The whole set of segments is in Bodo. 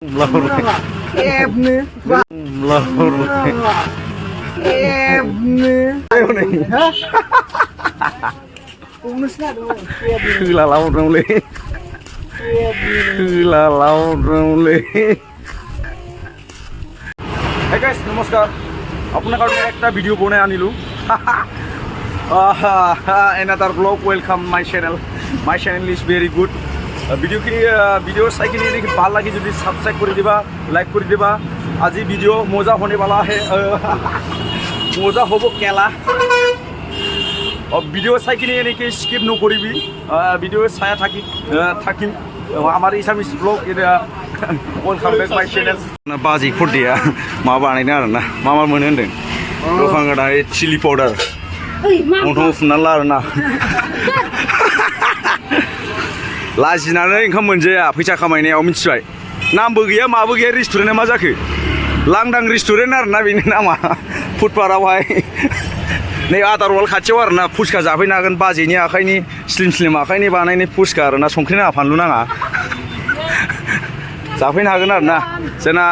Ebne. Hey guys, namaskar. Apna karone ekta video bone anilu. Another vlog. Welcome my channel. My channel is very good. Video চাই কিনে ভাল লাগি যদি সাবস্ক্রাইব করে দিবা, লাইক করে দিবা। আজি ভিডিও মজা होने वाला है, মজা হব কেলা। ভিডিও চাই কিনে এনেকে স্কিপ নকৰিবি, ভিডিও চাই থাকিম আমার ইসামিস blog. Welcome back my channel. बाजि खरदिया मा बानायनो आरोना, मा मोनो होनदों दखान गोदान चिलि पाउडार गन्थं फुननानै ला आरोना। लाजिनानै ओंखाम मोनजाया फैसा खामायनायाव मिथिबाय। नामबो गैया माबो गैया, रेस्टुरेन्टआ मा जाखो? लांदां रेस्टुरेन्ट आरोना बेनि नामा, फुटपाथावहाय। नै आदार वाल खाथियाव आरोना, फुचका जाफैनो हागोन। बाजैनि आखाइनि स्लिम आखाइनि बानायनाय फुचका आरोना, संख्रि नाङा फानलु नाङा, जाफैनो हागोन आरोना। जोंना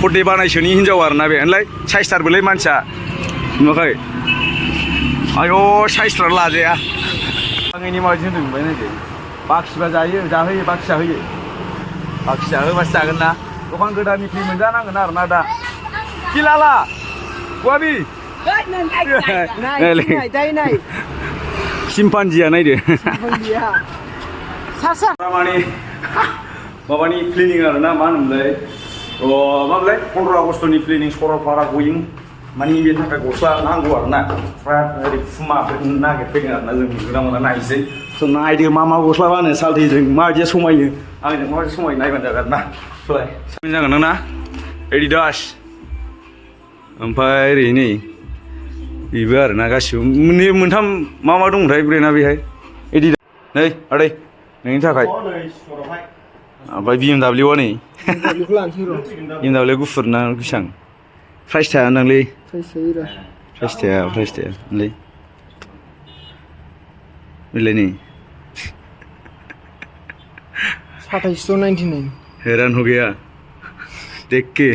फुडे बानायसोनि हिनजाव आरोना बे। होनलाय साइसथारबोलै मानसिया नुवाखै? आयौ साइसथार लाजाया। आंनि माबायदि होनदों ओमफ्राय नायदो, बाखिबा जायो, जाहोयो, बाखि जाहोयो। बाखि जाहोबासो जागोन ना। दखान गोदाननिफ्राय मोनजानांगोन आरोना दा। किलाला गुवाबि सिम्पान्जिया नायदो। माने माबानि प्लेनिं आरोना, मा होनोमोनलाय, मामोनलाय 15 आगस्टनि प्लेनिं, सरलपारा गयिं। माने बेनि थाखाय गस्ला नांगौ आरोना। ओरै फुमाफोर नागिरफैदों आरोना, जों नुना मोना नायसै। जों नायदो मा गस्ला गानो, सालथेजों माबायदि समायो, आंजों माबायदि समायो नायबानो जागोन ना। सोलाय साबसिन जागोन ना एडिडास। ओमफ्राय ओरै नै बेबो आरोना गासिबो मोनथाम मा दंथाय ब्रेन्डआ बेहाय। एडिडास नै आदै नोंनि थाखाय। ओमफ्राय BMW आ नै BMW गुफुर ना बेसेबां? प्राइस थाया होनदांलै। प्राइस थाया होनलै बेलाय नै 2799। हैरान हो गया देख के।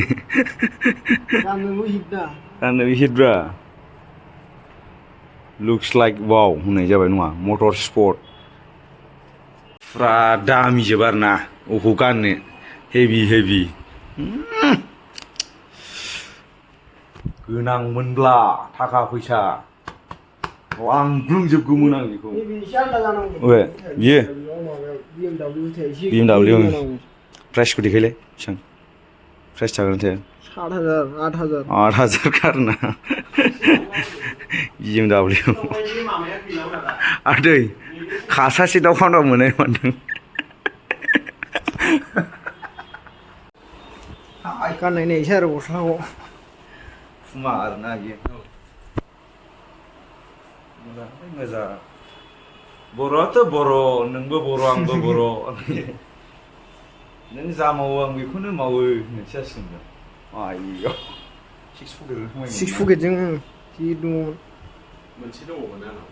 गाननो हिटब्रा। लुक्स लाइक वाव होननाय जाबाय नङा, मटर स्पर्ट। फुरा दामिजोब आरोना, अखौ गाननो हेभि। गोनांमोनब्ला थाखा फैसा लांग्लुंजोबगौमोन आं बेखौ। अबे बियो BMW। प्राइसखौ देखायलाय, बेसेबां प्राइस थागोन थाया? 8,000 खारना BMW। आदै खासासे दाउ फानबा मोननाय मोनदों। गाननाय नायसै आरो गस्लाखौ। फुमा आरोना बियो मोजां। बर'आथ' बर', नोंबो बर', आंबो बर'। नों जा मावो आं बेखौनो मावो होननायसो जासिगोन। आयौ 6 पकेटजों जि दङमोन। मोनसे दङमोन आंनाव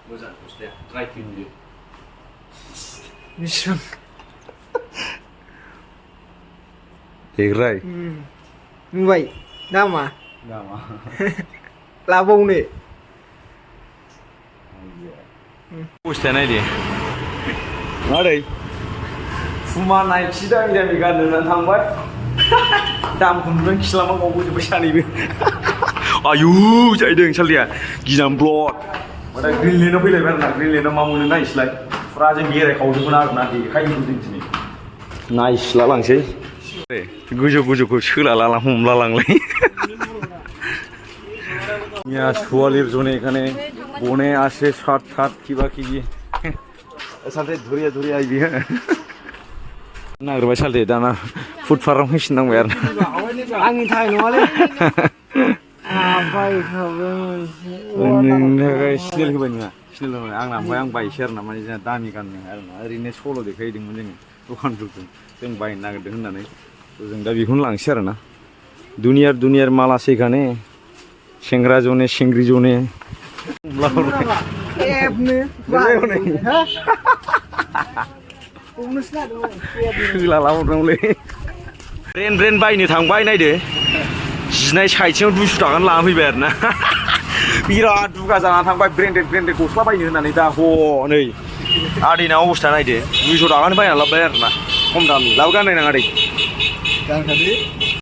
मोजां गस्लाया, ड्राइ फिट बियो। बेसेबां? देग्राय नुबाय दामा लाबावनो। बस्थाया नायदे मादै, फुमा नाइटि दामि गाननो होननानै थांबाय, दामखौ नुनानै खिलामा गावबोजोब्बाय सानैबो। आयु जाहैदों सालदिया गिनानै ब्लद। ओमफ्राय ग्रिनलेण्डआव फैलायबाय आरोना। ग्रिनलेण्डआव मा मोनो नायसैलाय। फुरा जों बेरायखावजोबगोन आरोना, देखायनो जों दिनै नायस्ला लांसै। गोजौखौ सोला हमला लांलाय। यहाँ 44 জনে এখানে বনে আসে, 60 কিবা কিবি सालथे धुरिया आइबि नागिरबाय सालथे दाना फुड फार्म फैफिननांबाय आरो। आंनि थाखाय नङालै, नोंनि थाखाय सिनेल होबाय नङा, सिनेल होबाय आंना। ओमफ्राय आं बायसै आरोना, माने जोंहा दामि गाननो आरोना। ओरैनो सल' देखायहैदोंमोन जोङो दखानफोरखौ, जों बायनो नागिरदों होननानै। जों दा बेखौनो लांसै आरोना। दुनियार माला सेखाने सेंग्रा जने सेंग्रि जने। सोला लाहरनांगौलै। ब्रेन बायनो थांबाय नायदो जिनाय साइथिङाव 200 थाखानि लाना फैबाय आरो ना बिराद दुगा जानानै थांबाय ब्रेन्डेड गस्ला बायनो होननानै दा नै आदैना अबस्था नायदो 200 थाखानि बायना लाबोबाय आरो ना खम दामनि लाबो गाननाय नाङा आदै गानखादो